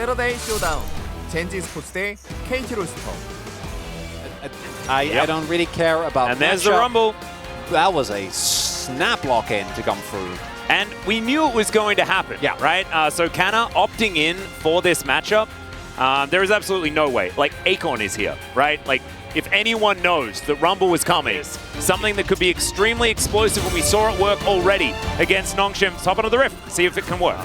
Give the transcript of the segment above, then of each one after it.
세러데이 쇼다운 젠지 스포츠 대 KT 롤스터. I don't really care about. And there's the rumble. That was a snap lock in to come through. And we knew it was going to happen, yeah. Right? So Canna opting in for this matchup, there is absolutely no way. Like, Acorn is here, right? Like, if anyone knows that Rumble was coming, something that could be extremely explosive, and we saw it work already against Nongshim. Top onto the Rift, see if it can work.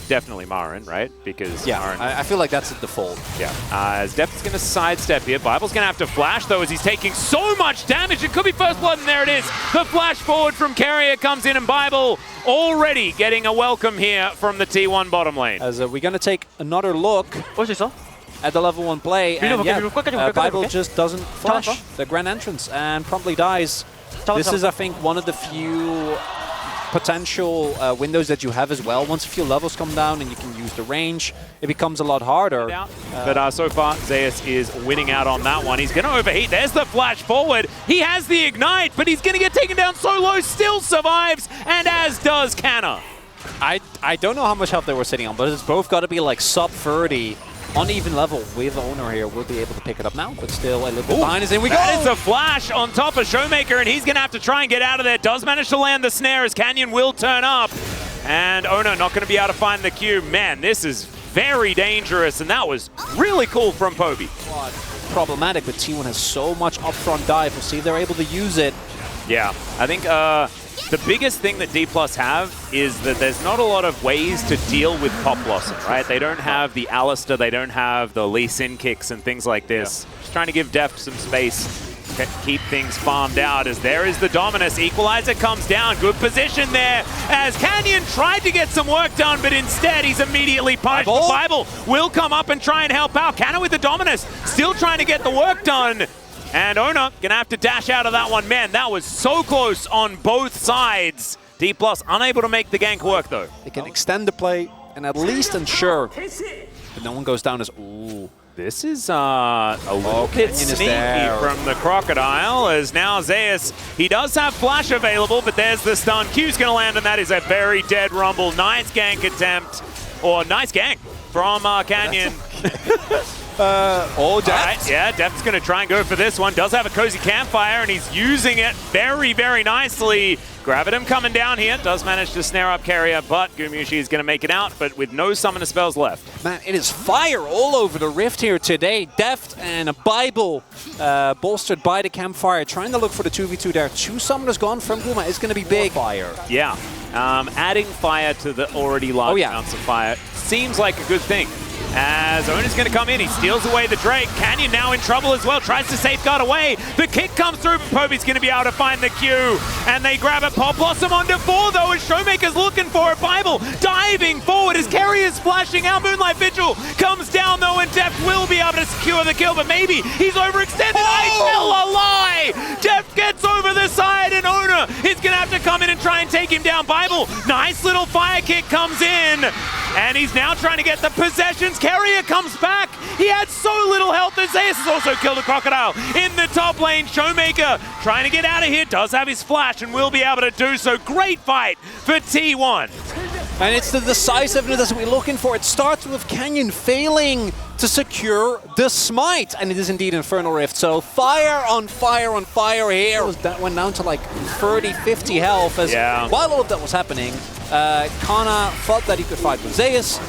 Definitely Marin, right? Because Marin, I feel like that's a default. Yeah. As Deft is going to sidestep here. Bible's going to have to flash, though, as he's taking so much damage. It could be first blood, and there it is. The flash forward from Carrier comes in, and Bible already getting a welcome here from the T1 bottom lane. As we're going to take another look at the level 1 play, and Bible just doesn't flash the grand entrance and promptly dies. This is, I think, one of the few potential windows that you have as well. Once a few levels come down and you can use the range, it becomes a lot harder. But so far, Zeus is winning out on that one. He's going to overheat. There's the flash forward. He has the ignite, but he's going to get taken down so low, still survives, and as does Canna. I don't know how much health they were sitting on, but it's both got to be like sub 30. Uneven level with the owner here. We'll be able to pick it up now, but still a little bit behind us. In we go! That is a flash on top of Showmaker, and he's going to have to try and get out of there. Does manage to land the snare as Canyon will turn up. And Ono not going to be able to find the Q. Man, this is very dangerous, and that was really cool from Poby. Problematic, but T1 has so much upfront dive. We'll see if they're able to use it. Yeah, I think the biggest thing that D+ have is that there's not a lot of ways to deal with Pop Blossom, right? They don't have the Alistair, they don't have the Lee Sin kicks and things like this. Yeah. Just trying to give Deft some space, keep things farmed out, as there is the Dominus. Equalizer comes down, good position there, as Canyon tried to get some work done, but instead he's immediately punished. Bible will come up and try and help out. Canna with the Dominus, still trying to get the work done. And Ona gonna have to dash out of that one. Man, that was so close on both sides. D+ unable to make the gank work, though. They can extend the play and at least ensure that no one goes down as, ooh. This is a little bit sneaky from the Crocodile, as now Zeus, he does have flash available, but there's the stun. Q's gonna land, and that is a very dead Rumble. Nice gank attempt, or nice gank from Canyon. Deft. Right, yeah, Deft's going to try and go for this one. Does have a cozy campfire, and he's using it very, very nicely. Gravitum coming down here. Does manage to snare up Carrier, but Gumushi is going to make it out, but with no summoner spells left. Man, it is fire all over the Rift here today. Deft and a Bible bolstered by the campfire, trying to look for the 2v2 there. 2 summoners gone from Guma. It's going to be big. Fire. Yeah, adding fire to the already large amounts of fire seems like a good thing. As Ona's going to come in, he steals away the Drake. Canyon now in trouble as well, tries to safeguard away. The kick comes through, but Poby's going to be able to find the Q. And they grab it. Pop Blossom onto 4, though, as Showmaker's looking for it. Bible diving forward as Carrier's flashing out. Moonlight Vigil comes down, though, and Deft will be able to secure the kill, but maybe he's overextended. I tell a lie! Deft gets over the side, and Ona is going to have to come in and try and take him down. Bible, nice little fire kick comes in, and he's now trying to get the possessions. Carrier comes back. He had so little health. Zeus has also killed a Crocodile in the top lane. Showmaker trying to get out of here. Does have his flash and will be able to do so. Great fight for T1. And it's the decisiveness that we're looking for. It starts with Canyon failing to secure the smite. And it is indeed Infernal Rift. So fire on fire on fire here. That went down to like 30, 50 health. As while all of that was happening, Kana thought that he could fight with Zeus,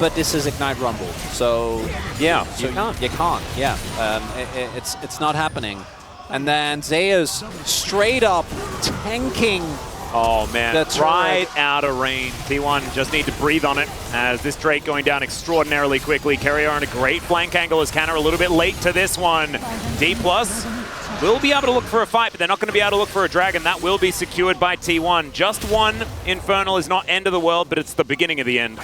but this is Ignite Rumble. So yeah, you can't. Yeah, it's not happening. And then Zeus straight up tanking. Oh man, that's right out of range. T1 just need to breathe on it, as this Drake going down extraordinarily quickly. Carrier on a great flank angle as Canna a little bit late to this one. D+ will be able to look for a fight, but they're not going to be able to look for a dragon. That will be secured by T1. Just one Infernal is not end of the world, but it's the beginning of the end.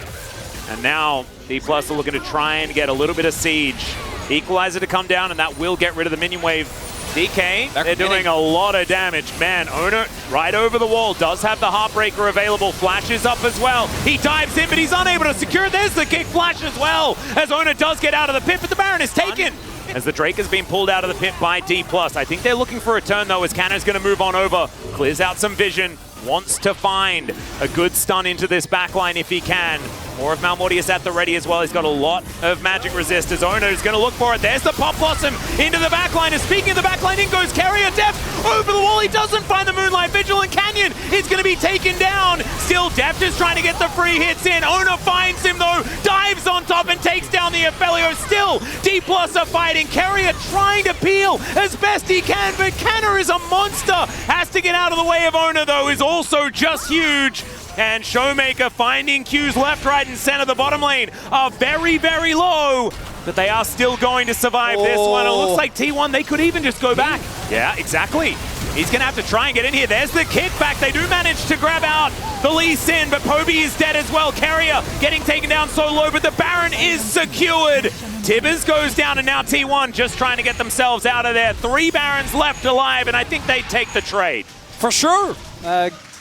And now D+ are looking to try and get a little bit of siege. Equalizer to come down, and that will get rid of the minion wave. DK, they're doing a lot of damage. Man, Ona right over the wall, does have the Heartbreaker available. Flashes up as well. He dives in, but he's unable to secure. There's the kick flash as well, as Ona does get out of the pit, but the Baron is taken. As the Drake has been pulled out of the pit by D+. I think they're looking for a turn, though, as Canna's going to move on over. Clears out some vision. Wants to find a good stun into this backline if he can. More of Mount Mortius at the ready as well. He's got a lot of magic resist as Ono is going to look for it. There's the Pop Blossom into the backline. And speaking of the backline, in goes Carrier. Deft over the wall. He doesn't find the Moonlight Vigil, and Canyon is going to be taken down. Still, Deft is trying to get the free hits in. Ono finds him though, dives on top and takes down the Ophelio. Still, D+ are fighting. Carrier trying to peel as best he can, but Canna is a monster. Has to get out of the way of Ono though, is also just huge. And Showmaker finding Qs left, right, and center. The bottom lane are very, very low, but they are still going to survive this one. It looks like T1, they could even just go back. Yeah, exactly. He's going to have to try and get in here. There's the kickback. They do manage to grab out the Lee Sin, but Poby is dead as well. Carrier getting taken down so low, but the Baron is secured. Tibbers goes down, and now T1 just trying to get themselves out of there. 3 Barons left alive, and I think they take the trade. For sure.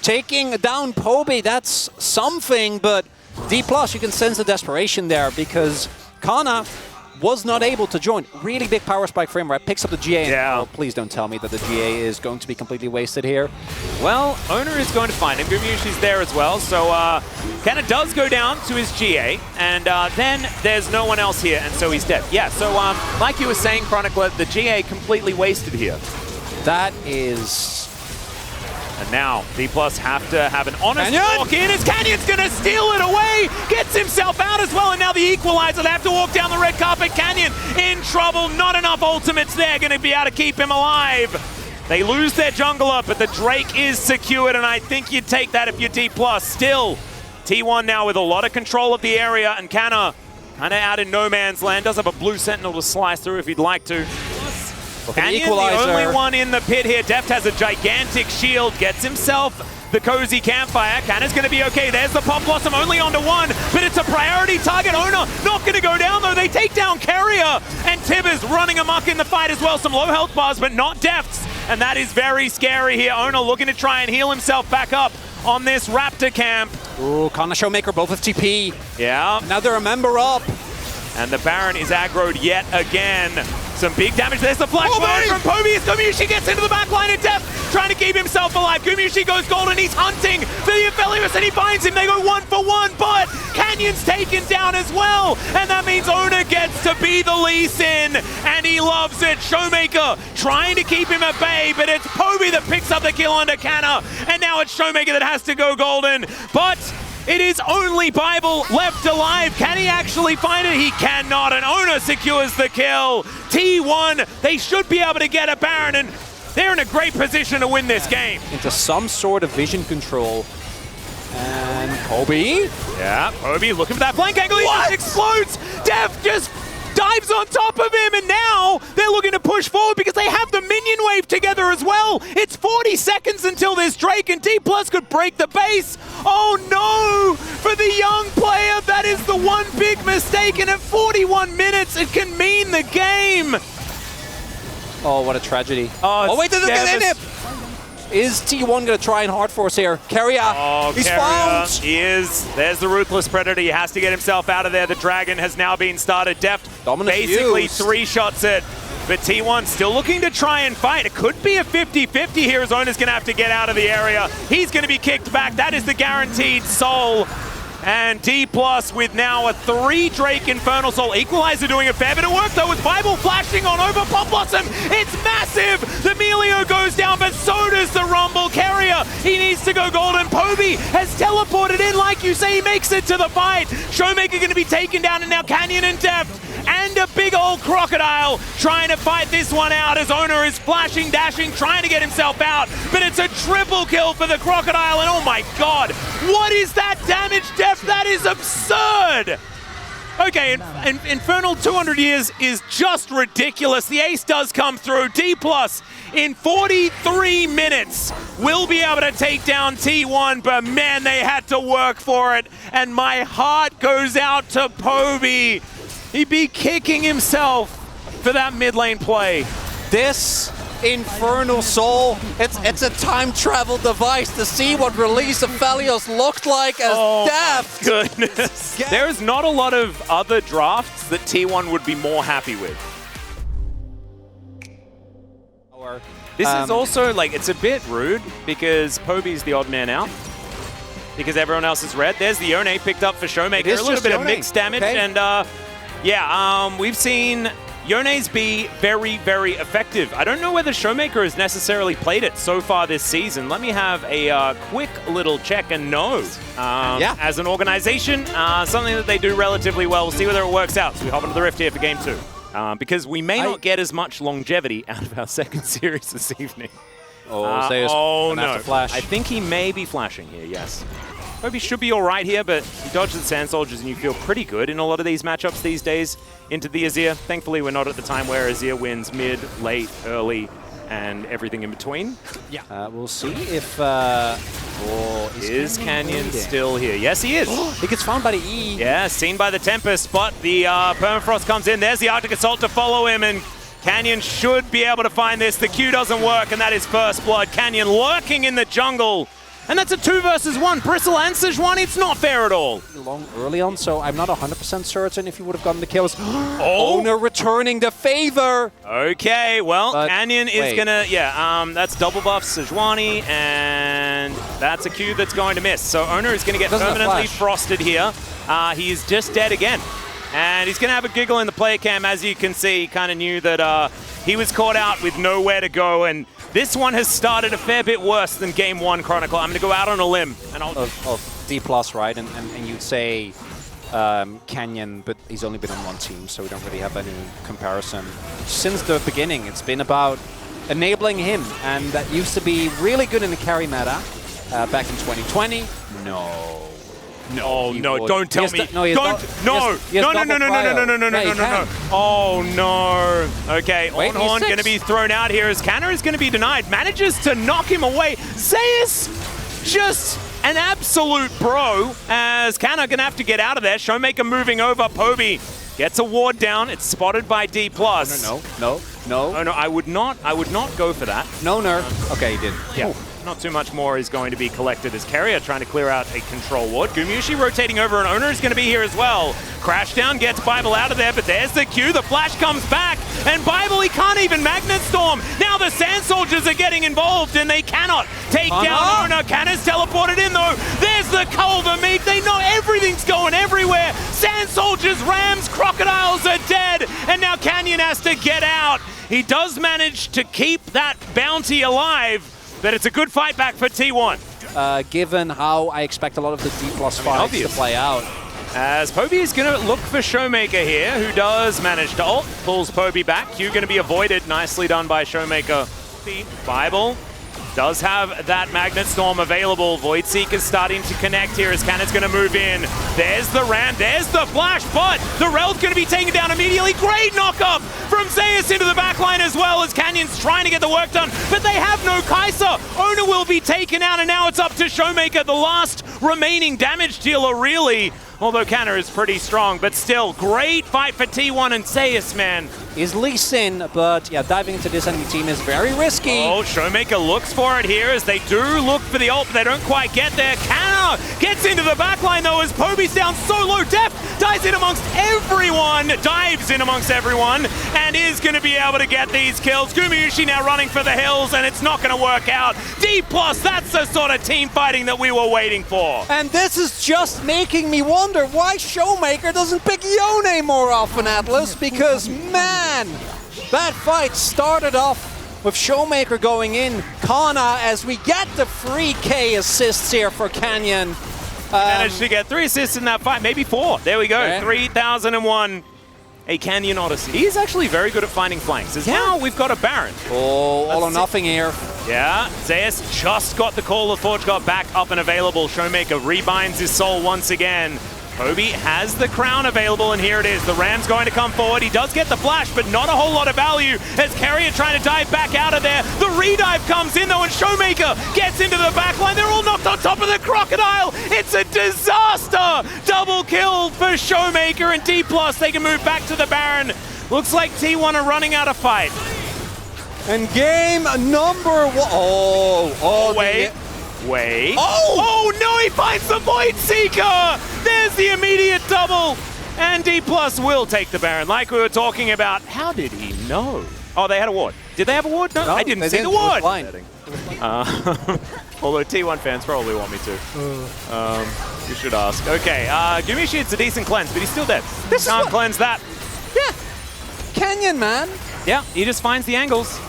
Taking down Poby, that's something, but D+, you can sense the desperation there because Kana was not able to join. Really big power spike for him, right? Picks up the GA. Yeah. Oh, please don't tell me that the GA is going to be completely wasted here. Well, Owner is going to find him. Gumayushi's there as well, so Kana does go down to his GA, and then there's no one else here, and so he's dead. Yeah, so like you were saying, Chronicler, the GA completely wasted here. That is... And now, D+ have to have an honest walk in as Canyon's going to steal it away, gets himself out as well, and now the equalizer. They have to walk down the red carpet. Canyon in trouble, not enough ultimates there, going to be able to keep him alive. They lose their jungler, but the Drake is secured, and I think you'd take that if you're D+. Still, T1 now with a lot of control of the area, and Canna kind of out in no man's land. Does have a blue sentinel to slice through if he'd like to. Canyon, the only one in the pit here. Deft has a gigantic shield, gets himself the cozy campfire. Canna's going to be okay. There's the Pop Blossom, only onto 1, but it's a priority target. Ona not going to go down, though. They take down Carrier, and Tibbers running amok in the fight as well. Some low health bars, but not Deft's, and that is very scary here. Ona looking to try and heal himself back up on this Raptor camp. Ooh, Kana Showmaker, both with TP. Yeah. Now they're a member up. And the Baron is aggroed yet again. Some big damage. There's the flash from Poby as Gumayushi gets into the back line of Deft, trying to keep himself alive. Gumayushi goes golden. He's hunting for the Aphelios, and he finds him. They go 1 for 1, but Canyon's taken down as well. And that means Ona gets to be the Lee Sin, and he loves it. Showmaker trying to keep him at bay, but it's Poby that picks up the kill under Canna. And now it's Showmaker that has to go golden. But it is only Bible left alive. Can he actually find it? He cannot, and Ona secures the kill. T1, they should be able to get a Baron, and they're in a great position to win this game. Into some sort of vision control. And Poby? Yeah, Poby looking for that flank angle. He just explodes. Deft just dives on top of him, and now they're looking to push forward because they have the minion wave together as well. It's 40 seconds until there's Drake, and D+ could break the base. Oh no! For the young player, that is the one big mistake, and at 41 minutes, it can mean the game. Oh, what a tragedy. Oh wait, there's a in it! Is T1 going to try and hard force here? Carrier, he's found! He is. There's the Ruthless Predator. He has to get himself out of there. The Dragon has now been started. Deft basically 3 shots it. But T1 still looking to try and fight. It could be a 50-50 here. Zona's going to have to get out of the area. He's going to be kicked back. That is the guaranteed soul. And D+ with now a 3 Drake Infernal Soul. Equalizer doing a fair bit of work though, with Bible flashing on over Pop Blossom. It's massive! The Melio goes down, but so does the Rumble. Carrier, he needs to go golden. Poby has teleported in, like you say, he makes it to the fight. Showmaker going to be taken down, and now Canyon and Deft. And a big old Crocodile trying to fight this one out as Owner is flashing, dashing, trying to get himself out. But it's a triple kill for the Crocodile, and oh my god, what is that damage, Deft? That is absurd! Okay, Infernal 200 years is just ridiculous. The ace does come through. D+ in 43 minutes will be able to take down T1, but man, they had to work for it. And my heart goes out to Poby. He'd be kicking himself for that mid lane play. This Infernal Soul, it's a time travel device to see what release of Aphelios looked like as Deft. Goodness. There is not a lot of other drafts that T1 would be more happy with. This is also, like, it's a bit rude because Poby's the odd man out. because everyone else is red. There's the Yone picked up for Showmaker. A little bit of mixed damage. Okay. And we've seen Yone's be very, very effective. I don't know whether Showmaker has necessarily played it so far this season. Let me have a quick little check and know. As an organization, something that they do relatively well. We'll see whether it works out. So we hop into the Rift here for Game 2. Because we may not get as much longevity out of our second series this evening. Oh, no. Flash. I think he may be flashing here, yes. Poby should be all right here, but he dodges the Sand Soldiers and you feel pretty good in a lot of these matchups these days into the Azir. Thankfully, we're not at the time where Azir wins mid, late, early, and everything in between. Yeah. We'll see if... is Canyon still here? Yes, he is. He gets found by the E. Yeah, seen by the Tempest, but the Permafrost comes in. There's the Arctic Assault to follow him, and Canyon should be able to find this. The Q doesn't work, and that is first blood. Canyon lurking in the jungle. And that's a 2 versus 1. Bristle and Sejuani, it's not fair at all. Long early on, so I'm not 100% certain if he would have gotten the kills. Owner returning the favor. Okay, well, Canyon is gonna, that's double buff Sejuani, and that's a Q that's going to miss. So Owner is gonna get permanently frosted here. He's just dead again. And he's gonna have a giggle in the player cam, as you can see. He kind of knew that he was caught out with nowhere to go, and this one has started a fair bit worse than Game 1 Chronicle. I'm going to go out on a limb. And of D+, right? And you'd say Canyon, but he's only been on one team, so we don't really have any comparison. Since the beginning, it's been about enabling him, and that used to be really good in the carry meta back in 2020. No, don't tell me. No. Oh, no. Okay, Ornhorn going to be thrown out here as Canna is going to be denied. Manages to knock him away. Zeus, just an absolute bro, as Canna going to have to get out of there. Showmaker moving over. Poby gets a ward down. It's spotted by D+. No. Oh, no, I would not go for that. No nerf. Okay, he did. Yeah. Ooh. Not too much more is going to be collected as Carrier trying to clear out a control ward. Gumushi rotating over, and Owner is going to be here as well. Crashdown gets Bible out of there, but there's the Q. The flash comes back, and Bible, he can't even Magnet Storm. Now the Sand Soldiers are getting involved, and they cannot take down Owner. Canna's teleported in, though. There's the Culver Meat. They know everything's going everywhere. Sand Soldiers, Rams, Crocodiles are dead, and now Canyon has to get out. He does manage to keep that bounty alive, but it's a good fight back for T1. Given how I expect a lot of the D+ fights to play out. As Poby is going to look for Showmaker here, who does manage to ult, pulls Poby back. Q going to be avoided. Nicely done by Showmaker. The Bible does have that Magnet Storm available. Voidseeker is starting to connect here as Cannon's going to move in. There's the Ram, there's the Flash, but the Rel's going to be taken down immediately. Great knock-up from Zeus into the backline as well as Canyon's trying to get the work done, but they have no Kai'Sa. Owner will be taken out, and now it's up to Showmaker, the last remaining damage dealer, really. Although Canna is pretty strong, but still, great fight for T1 and Zeus, man. Is Lee Sin, but yeah, diving into this enemy team is very risky. Oh, Showmaker looks for it here as they do look for the ult, but they don't quite get there. Canna gets into the backline though as Poby's down so low. Deft dives in amongst everyone, and is going to be able to get these kills. Gumushi now running for the hills, and it's not going to work out. D+, that's the sort of team fighting that we were waiting for. And this is just making me wonder why Showmaker doesn't pick Yone more often, Atlas, because man, that fight started off with Showmaker going in. Kana, as we get the free K assists here for Canyon. Managed to get 3 assists in that fight, maybe 4. There we go, okay. 3001. A Canyon Odyssey. He's actually very good at finding flanks. As now we've got a Baron. Oh, all or nothing here. Yeah, Zeus just got the call of Forge got back up and available. Showmaker rebinds his soul once again. Poby has the crown available, and here it is. The Ram's going to come forward. He does get the flash, but not a whole lot of value as Carrier trying to dive back out of there. The redive comes in, though, and Showmaker gets into the backline. They're all knocked on top of the Crocodile. It's a disaster. Double kill for Showmaker and D+. They can move back to the Baron. Looks like T1 are running out of fight. And game number 1. Oh, wait. Oh no, he finds the Voidseeker! There's the immediate double! And D+ will take the Baron, like we were talking about. How did he know? Oh, they had a ward. Did they have a ward? No, I didn't see the ward. Although T1 fans probably want me to. You should ask. Okay, Gumishi, it's a decent cleanse, but he's still dead. Can't cleanse that. Yeah. Canyon, man. Yeah, he just finds the angles.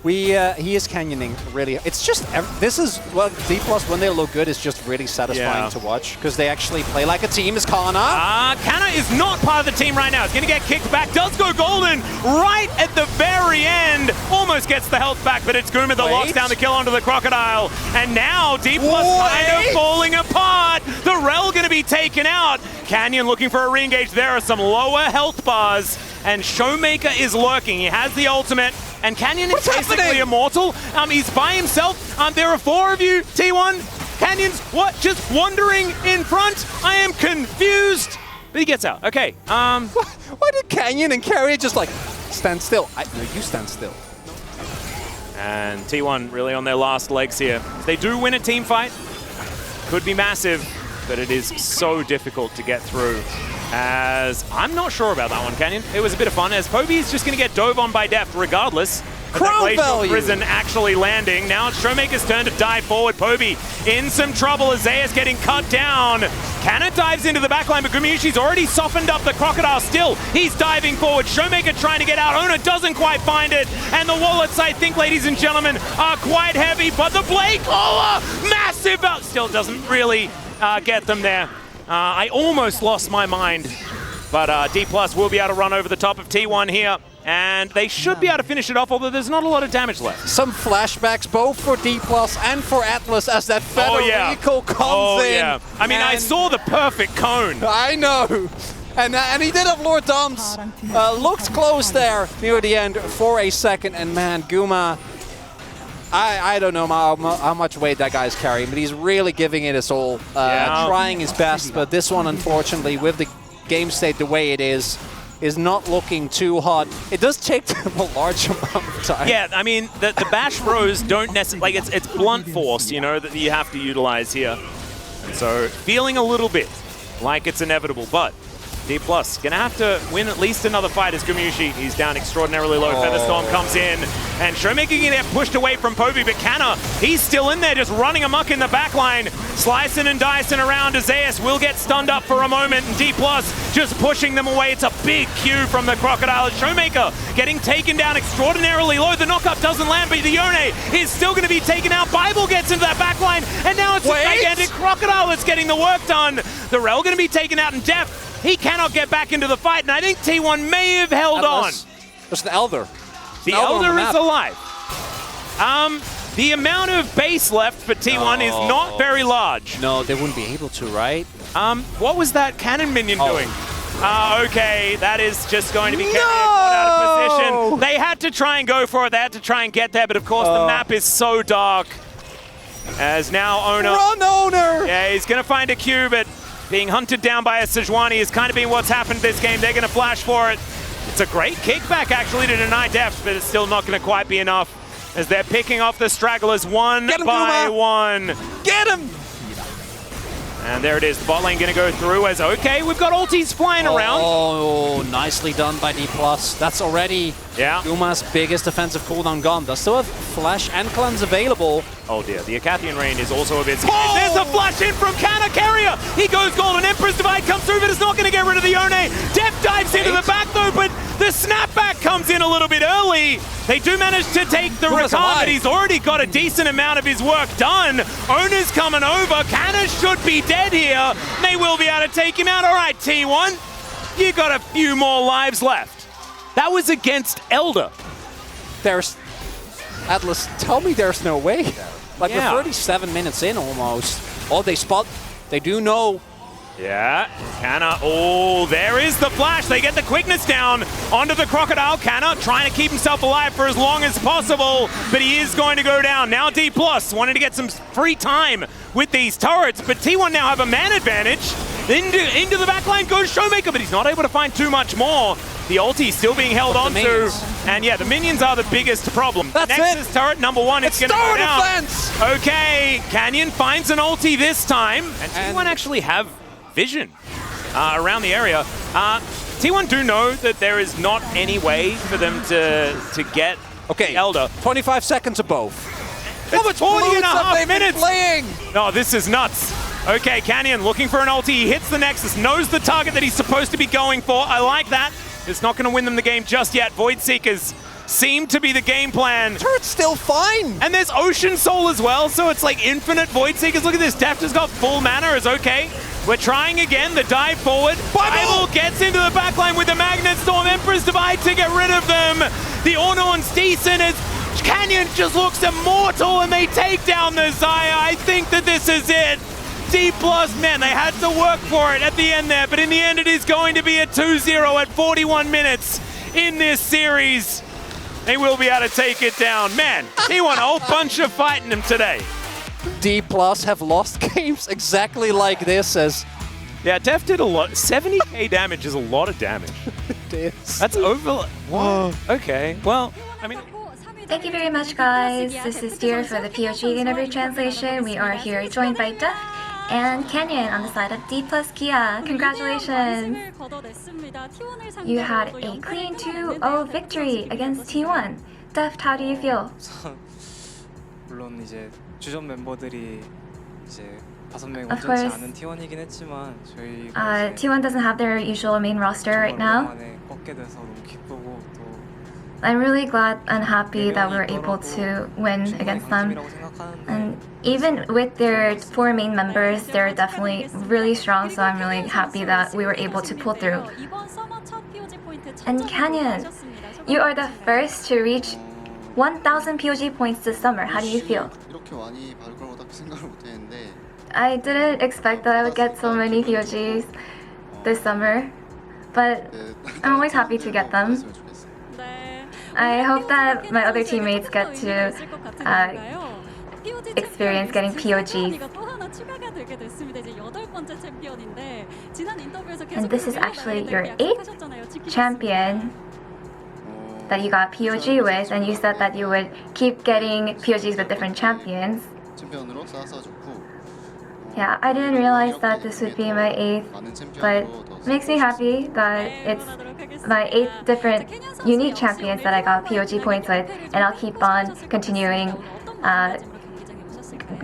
He is canyoning, really. It's just, this is, well, D+ when they look good is just really satisfying to watch because they actually play like a team. Is Kana? Kana is not part of the team right now. It's going to get kicked back. Does go golden right at the very end. Almost gets the health back, but it's Guma that locks down the kill onto the Crocodile. And now D+ kind of falling apart. The Rel going to be taken out. Canyon looking for a re-engage. There are some lower health bars. And Showmaker is lurking. He has the ultimate. And Canyon is basically immortal. He's by himself. There are 4 of you, T1. Canyon's just wandering in front. I am confused. But he gets out. Okay. Why did Canyon and Carrier just like stand still? No, you stand still. And T1 really on their last legs here. If they do win a team fight, could be massive, but it is so difficult to get through. As I'm not sure about that one, Canyon. It was a bit of fun, as Poby is just going to get dove on by Deft regardless. Crown value! Prison actually landing. Now it's Showmaker's turn to dive forward. Poby in some trouble as Zeus getting cut down. Kana dives into the backline, but Gumiushi's already softened up the Crocodile still. He's diving forward. Showmaker trying to get out. Ona doesn't quite find it. And the wallets, I think, ladies and gentlemen, are quite heavy. But the Blade Caller, massive, still doesn't really get them there. I almost lost my mind, but D+ will be able to run over the top of T1 here, and they should be able to finish it off, although there's not a lot of damage left. Some flashbacks both for D+ and for Atlas as that Federico comes in. I mean, I saw the perfect cone. I know. And he did have Lord Doms. Looked close there near the end for a second, and man, Guma, I don't know how much weight that guy's carrying, but he's really giving it his all, trying his best. But this one, unfortunately, with the game state the way it is not looking too hot. It does take them a large amount of time. Yeah, I mean, the bash throws don't necessarily, like, it's blunt force, you know, that you have to utilize here. And so, feeling a little bit like it's inevitable, but D+ gonna have to win at least another fight as Gumiushi. He's down extraordinarily low. Featherstorm comes in, and Showmaker can get pushed away from Poby, but Kana, he's still in there, just running amok in the backline, slicing and dicing around. Zeus will get stunned up for a moment, and D+ just pushing them away. It's a big Q from the Crocodile. Showmaker getting taken down extraordinarily low. The knockup doesn't land, but the Yone is still going to be taken out. Bible gets into that backline, and now it's a gigantic Crocodile that's getting the work done. The Rel going to be taken out in depth. He cannot get back into the fight, and I think T1 may have held on. There's an Elder. The Elder is alive. The amount of base left for T1 is not very large. No, they wouldn't be able to, right? What was that cannon minion doing? Okay, that is just going to be carrying out of position. They had to try and go for it. They had to try and get there, but of course the map is so dark. As now Ona... Run, Owner! Yeah, he's going to find a Q, but being hunted down by a Sejuani has kind of been what's happened this game. They're going to flash for it. It's a great kickback, actually, to deny Deft, but it's still not going to quite be enough as they're picking off the stragglers one by one. Get him! And there it is. The bot lane going to go through as, okay, we've got ultis flying around. Oh, nicely done by D+. That's already Guma's biggest defensive cooldown gone. Does still have Flash and Cleanse available. Oh dear, the Acathian Rain is also a bit scary. There's a flash in from Kana Carrier. He goes golden. Emperor's Divide comes through, but it's not going to get rid of the Yone. Deft dives into the back though, but the snapback comes in a little bit early. They do manage to take the Rakan, but he's already got a decent amount of his work done. Owner's coming over. Kana should be dead here. They will be able to take him out. All right, T1, you got a few more lives left. That was against Elder. There's... Atlas, tell me there's no way. Like, we're 37 minutes in almost. Oh, they spot... They do know. Yeah, Kana, oh, there is the flash. They get the quickness down onto the Crocodile. Kana trying to keep himself alive for as long as possible, but he is going to go down. Now D+ wanting to get some free time with these turrets, but T1 now have a man advantage. Into the backline goes Showmaker, but he's not able to find too much more. The ulti still being held on to, and yeah, the minions are the biggest problem. That's Nexus turret number one, it's going to go down. Defense. Okay, Canyon finds an ulti this time, and T1 actually have vision around the area. T1 do know that there is not any way for them to get the Elder. 25 seconds of both. It's 40 and a half they've been minutes. playing. No, this is nuts. Okay, Canyon looking for an ulti. He hits the Nexus, knows the target that he's supposed to be going for. I like that. It's not going to win them the game just yet. Void Seekers seem to be the game plan. Turret's still fine. And there's Ocean Soul as well, so it's like infinite Void Seekers. Look at this. Deft has got full mana. Is okay. We're trying again. The dive forward. Bible gets into the backline with the Magnet Storm. Emperor's Divide to get rid of them. The Ornon's decent as Canyon just looks immortal and they take down the Xayah. I think that this is it. D+, man, they had to work for it at the end there, but in the end it is going to be a 2-0 at 41 minutes in this series. They will be able to take it down. Man, he won a whole bunch of fighting him today. D+ have lost games exactly like this as... Yeah, Def did a lot. 70k damage is a lot of damage. It is. That's over... Whoa. Okay, well, I mean... Thank you very much, guys. This is Dear for the POG Interview translation. We are here joined by Def and Canyon on the side of D+ Kia. Congratulations! You had a clean 2-0 victory against T1. Def, how do you feel? 물론 이제 주전 멤버들이 이제 5명 Of 온전치 course. 않은 T1이긴 했지만 저희가 T1 doesn't have their usual main roster right now. 오랜만에 꺾게 돼서 너무 기쁘고 또 I'm really glad and happy that we were able to win against them. And even with their 4 main members, they're definitely really strong, so I'm really happy that we were able to pull through. And Canyon, you are the first to reach 1,000 POG points this summer. How do you feel? 이렇게 많이 받을 거라고 딱 생각을 못 했는데 I didn't expect that I would get so many POGs this summer, but I'm always happy to get them. I hope that my other teammates get to experience getting POGs. And this is actually your 8th champion that you got POG with, and you said that you would keep getting POGs with different champions. 챔피언으로 쌓아서 좋고 Yeah, I didn't realize that this would be my 8th, but it makes me happy that it's my 8th different unique champions that I got POG points with, and I'll keep on continuing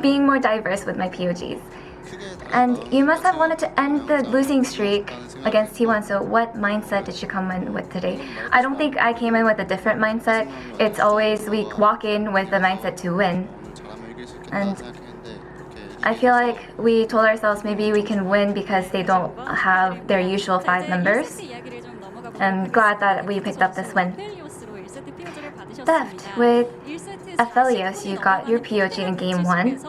being more diverse with my POGs. And you must have wanted to end the losing streak against T1, so what mindset did you come in with today? I don't think I came in with a different mindset. It's always we walk in with the mindset to win. And I feel like we told ourselves maybe we can win because they don't have their usual 5 members. I'm glad that we picked up this win. Theft, with Aphelios, you got your POG in Game 1.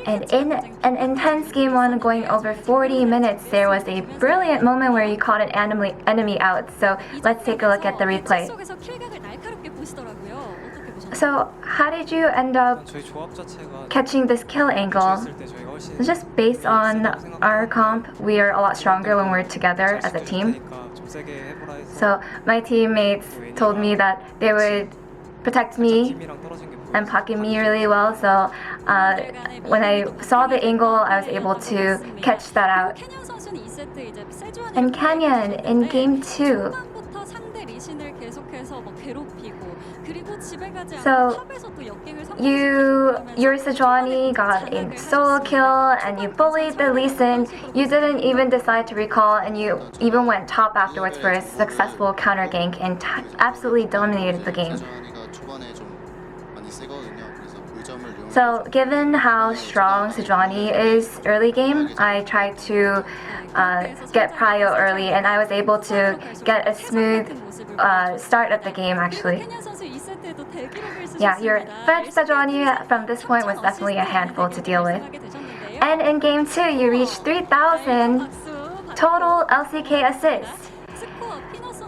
And in an intense Game 1 going over 40 minutes, there was a brilliant moment where you caught an enemy out. So let's take a look at the replay. So how did you end up 저희 조합 자체가 catching this kill angle? 있을 때 저희가 훨씬 It's just based on our comp, we are a lot stronger when we're together as a team. 그러니까 좀 세게 해보라 해서 So my teammates told me that they would protect me 팀이랑 떨어진 게 and pocket me really well. So when I saw the angle, I was able to catch that out. And Canyon, in Game 2, so your Sejuani got a solo kill and you bullied the Lee Sin. You didn't even decide to recall, and you even went top afterwards for a successful counter gank and absolutely dominated the game. 초반에 좀 많이 세거든요. 그래서 그 점을 이용해서 So given how strong Sejuani is early game, I tried to get prio early, and I was able to get a smooth start of the game actually. Yeah, your Fed Sejuani from this point was definitely a handful to deal with. And in Game 2, you reached 3,000 total LCK assists.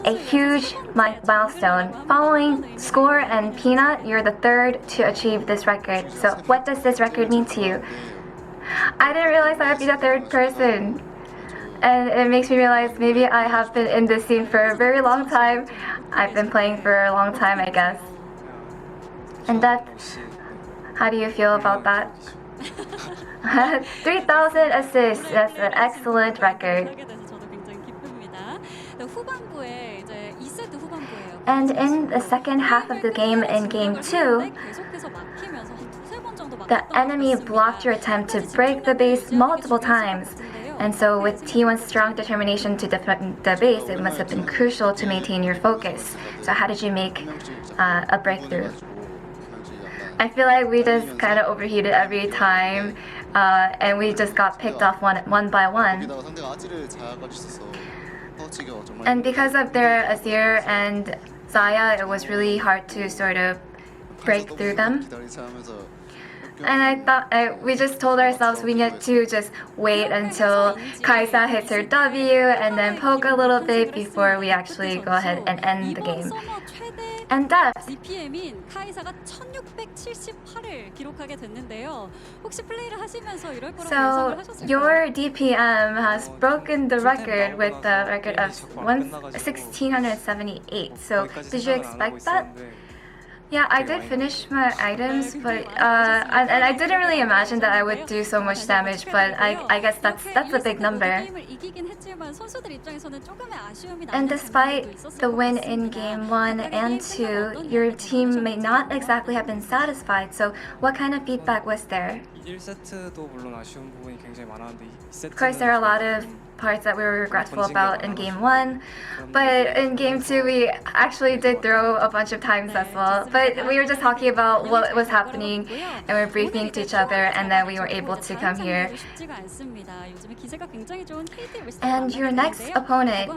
A huge milestone. Following Score and Peanut, you're the 3rd to achieve this record. So what does this record mean to you? I didn't realize I would be the 3rd person. And it makes me realize maybe I have been in this scene for a very long time. I've been playing for a long time, I guess. And that, how do you feel about that? 3,000 assists, that's an excellent record. And in the second half of the game, in Game 2, the enemy blocked your attempt to break the base multiple times. And so with T1's strong determination to defend the base, it must have been crucial to maintain your focus. So how did you make a breakthrough? I feel like we just kind of overheated every time, and we just got picked off one by one. And because of their Azir and Zaya, it was really hard to sort of break through them. And I thought we just told ourselves we need to just wait until Kaisa hits her W and then poke a little bit before we actually go ahead and end the game. And Depth. DPM인 카이사가 1678을 기록하게 됐는데요. 혹시 플레이를 하시면서 이럴 거라고 예상을 So 하셨을까요? your DPM has broken the record with the record of 1678. So did you expect that? Yeah, I did finish my items, but and I didn't really imagine that I would do so much damage. But I guess that's a big number. And despite the win in game 1 and 2, your team may not exactly have been satisfied. So what kind of feedback was there? 1세트도 물론 아쉬운 부분이 굉장히 많았는데 2세트는 Of course, there are a lot of parts that we were regretful about in game 1, but in game 2 we actually did throw a bunch of times as well. But we were just talking about what was happening and we were briefing to each other, and then we were able to come here. And your next opponent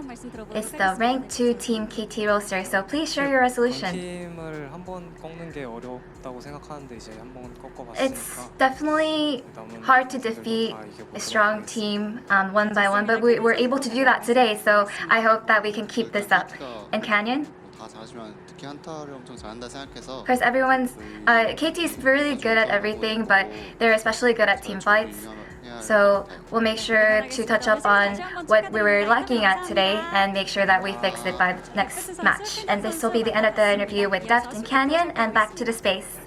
is the rank 2 team KT roster, so please share your resolution. 팀을 한번 꺾는 게 어렵다고 생각하는데 이제 한번 It's 꺾어봤으니까 definitely hard to defeat a strong team one by one, but we were able to do that today, so I hope that we can keep this up. And Canyon? 다 잘하지만 특히 한타를 엄청 잘한다 생각해서 Because everyone's KT is really good at everything, but they're especially good at team fights. So we'll make sure to touch up on what we were lacking at today and make sure that we fix it by the next match. And this will be the end of the interview with Deft and Canyon, and back to the space.